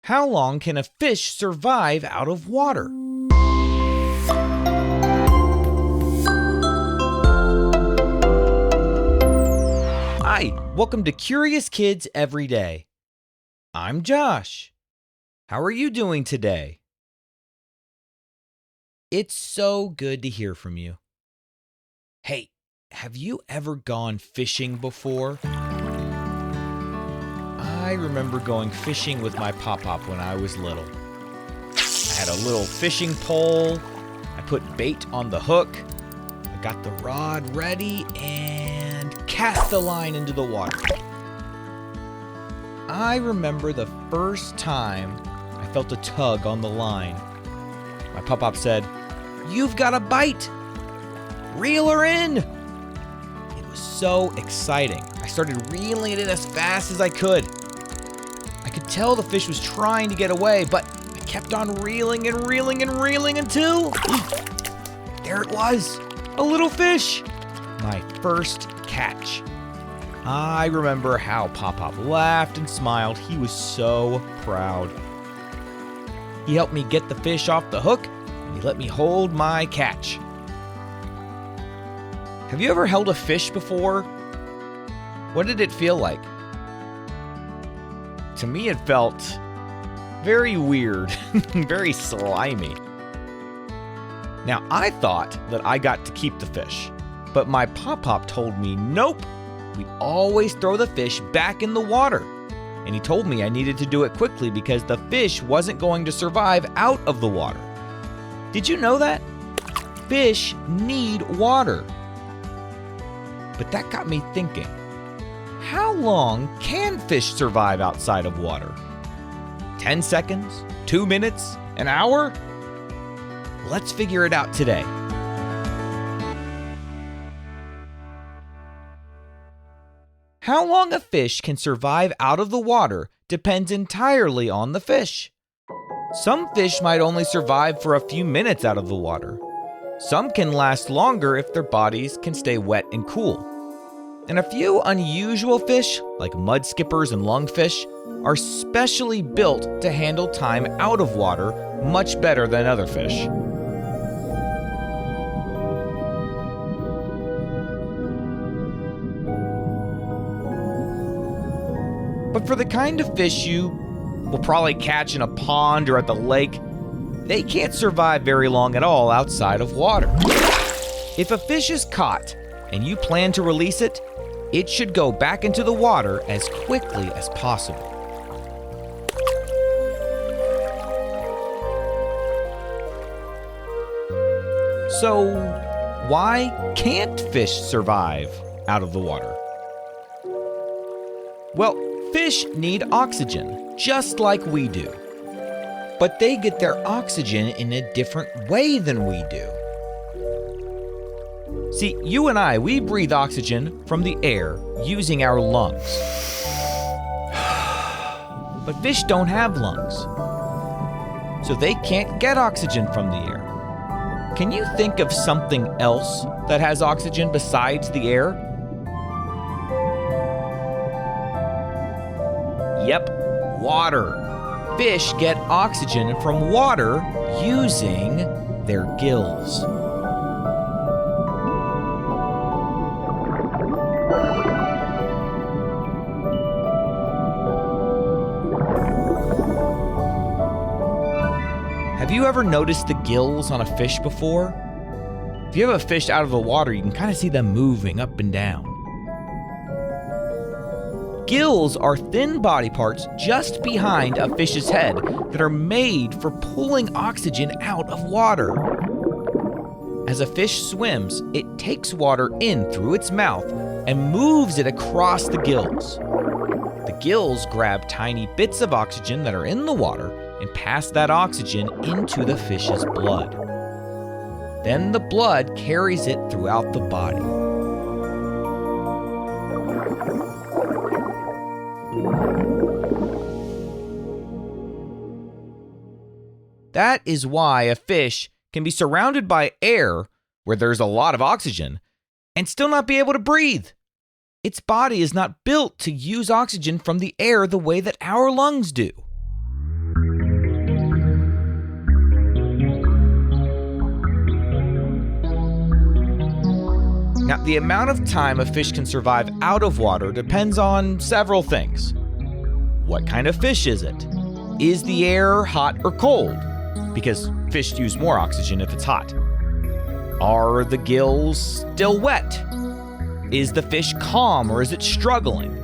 How long can a fish survive out of water? Hi, welcome to Curious Kids Every Day. I'm Josh. How are you doing today? It's so good to hear from you. Hey, have you ever gone fishing before? I remember going fishing with my pop-pop when I was little. I had a little fishing pole, I put bait on the hook, I got the rod ready, and cast the line into the water. I remember the first time I felt a tug on the line. My pop-pop said, "You've got a bite! Reel her in!" It was so exciting. I started reeling it in as fast as I could. I could tell the fish was trying to get away, but I kept on reeling and reeling and reeling until there it was, a little fish, my first catch. I remember how Pop-Pop laughed and smiled. He was so proud. He helped me get the fish off the hook, and he let me hold my catch. Have you ever held a fish before? What did it feel like? To me, it felt very weird, very slimy. Now, I thought that I got to keep the fish, but my pop-pop told me, nope, we always throw the fish back in the water. And he told me I needed to do it quickly because the fish wasn't going to survive out of the water. Did you know that? Fish need water. But that got me thinking. How long can fish survive outside of water? 10 seconds? 2 minutes? An hour? Let's figure it out today. How long a fish can survive out of the water depends entirely on the fish. Some fish might only survive for a few minutes out of the water. Some can last longer if their bodies can stay wet and cool. And a few unusual fish, like mud skippers and lungfish, are specially built to handle time out of water much better than other fish. But for the kind of fish you will probably catch in a pond or at the lake, they can't survive very long at all outside of water. If a fish is caught and you plan to release it, it should go back into the water as quickly as possible. So, why can't fish survive out of the water? Well, fish need oxygen, just like we do. But they get their oxygen in a different way than we do. See, you and I, we breathe oxygen from the air using our lungs. But fish don't have lungs, so they can't get oxygen from the air. Can you think of something else that has oxygen besides the air? Yep, water. Fish get oxygen from water using their gills. Have you ever noticed the gills on a fish before? If you have a fish out of the water, you can kind of see them moving up and down. Gills are thin body parts just behind a fish's head that are made for pulling oxygen out of water. As a fish swims, it takes water in through its mouth and moves it across the gills. The gills grab tiny bits of oxygen that are in the water and pass that oxygen into the fish's blood. Then the blood carries it throughout the body. That is why a fish can be surrounded by air where there's a lot of oxygen and still not be able to breathe. Its body is not built to use oxygen from the air the way that our lungs do. Now, the amount of time a fish can survive out of water depends on several things. What kind of fish is it? Is the air hot or cold? Because fish use more oxygen if it's hot. Are the gills still wet? Is the fish calm or is it struggling?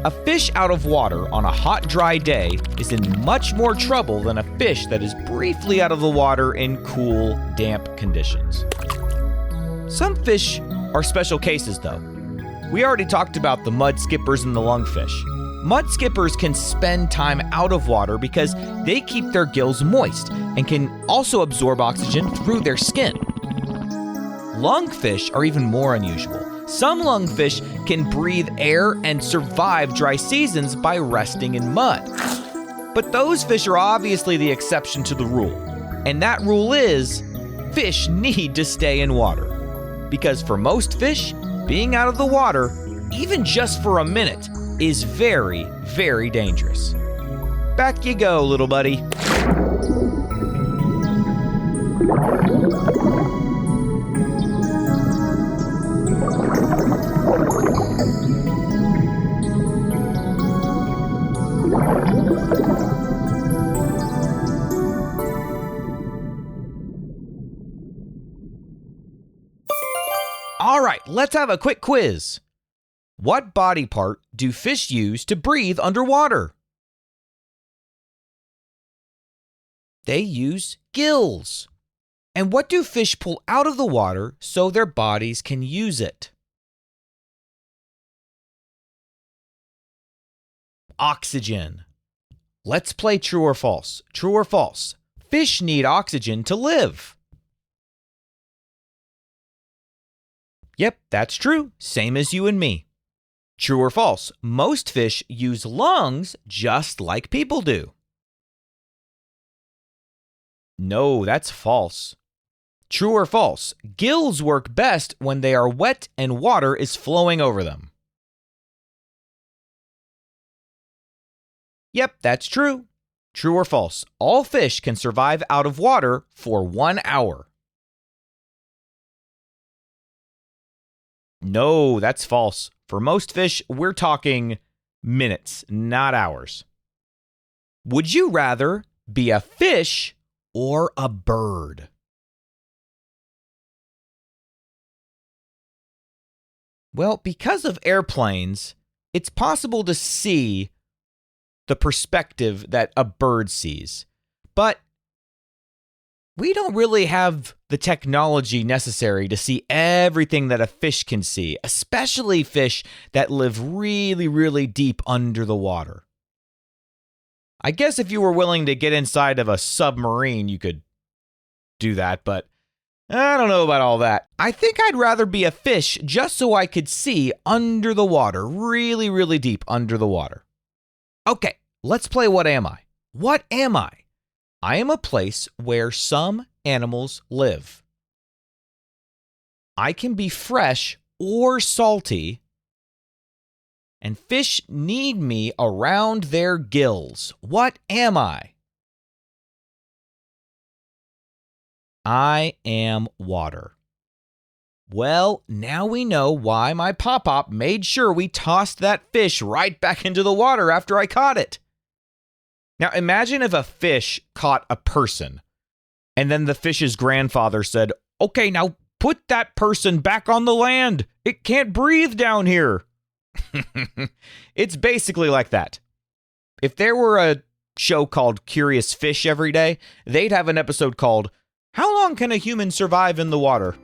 A fish out of water on a hot, dry day is in much more trouble than a fish that is briefly out of the water in cool, damp conditions. Some fish are special cases, though. We already talked about the mud skippers and the lungfish. Mud skippers can spend time out of water because they keep their gills moist and can also absorb oxygen through their skin. Lungfish are even more unusual. Some lungfish can breathe air and survive dry seasons by resting in mud. But those fish are obviously the exception to the rule. And that rule is, fish need to stay in water. Because for most fish, being out of the water, even just for a minute, is very, very dangerous. Back you go, little buddy. All right, let's have a quick quiz. What body part do fish use to breathe underwater? They use gills. And what do fish pull out of the water so their bodies can use it? Oxygen. Let's play true or false. True or false? Fish need oxygen to live. Yep, that's true. Same as you and me. True or false? Most fish use lungs just like people do. No, that's false. True or false? Gills work best when they are wet and water is flowing over them. Yep, that's true. True or false? All fish can survive out of water for 1 hour. No, that's false. For most fish, we're talking minutes, not hours. Would you rather be a fish or a bird? Well, because of airplanes, it's possible to see the perspective that a bird sees. But we don't really have the technology necessary to see everything that a fish can see, especially fish that live really, really deep under the water. I guess if you were willing to get inside of a submarine, you could do that, but I don't know about all that. I think I'd rather be a fish just so I could see under the water, really, really deep under the water. Okay, let's play What Am I? What am I? I am a place where some animals live. I can be fresh or salty, and fish need me around their gills. What am I? I am water. Well, now we know why my pop-pop made sure we tossed that fish right back into the water after I caught it. Now imagine if a fish caught a person, and then the fish's grandfather said, "Okay, now put that person back on the land. It can't breathe down here." It's basically like that. If there were a show called Curious Fish every day, they'd have an episode called, "How long can a human survive in the water?"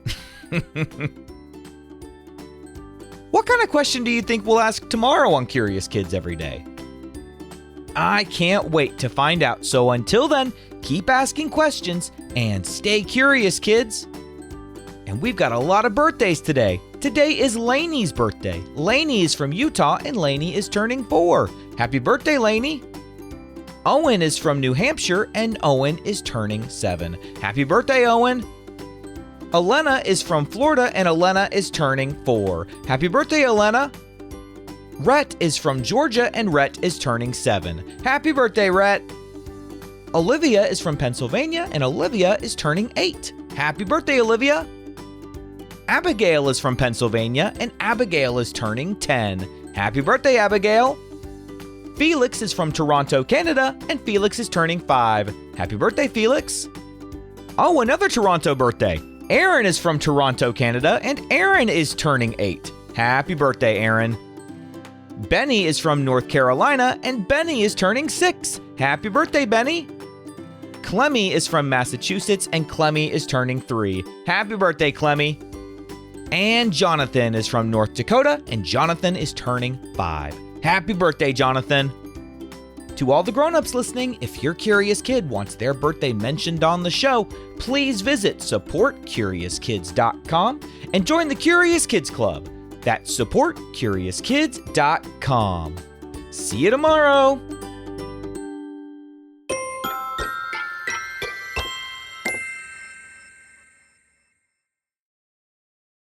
What kind of question do you think we'll ask tomorrow on Curious Kids Every Day? I can't wait to find out. So until then, keep asking questions and stay curious, kids. And we've got a lot of birthdays today. Today is Lainey's birthday. Lainey is from Utah and Lainey is turning 4. Happy birthday, Lainey. Owen is from New Hampshire and Owen is turning 7. Happy birthday, Owen. Elena is from Florida and Elena is turning 4. Happy birthday, Elena. Rhett is from Georgia and Rhett is turning 7. Happy birthday, Rhett. Olivia is from Pennsylvania and Olivia is turning 8. Happy birthday, Olivia. Abigail is from Pennsylvania, and Abigail is turning 10. Happy birthday, Abigail! Felix is from Toronto, Canada, and Felix is turning 5. Happy birthday, Felix! Oh, another Toronto birthday. Aaron is from Toronto, Canada, and Aaron is turning 8. Happy birthday, Aaron! Benny is from North Carolina, and Benny is turning 6. Happy birthday, Benny! Clemmy is from Massachusetts, and Clemmy is turning 3. Happy birthday, Clemmy! And Jonathan is from North Dakota, and Jonathan is turning 5. Happy birthday, Jonathan! To all the grown-ups listening, if your curious kid wants their birthday mentioned on the show, please visit supportcuriouskids.com and join the Curious Kids Club. That's supportcuriouskids.com. See you tomorrow!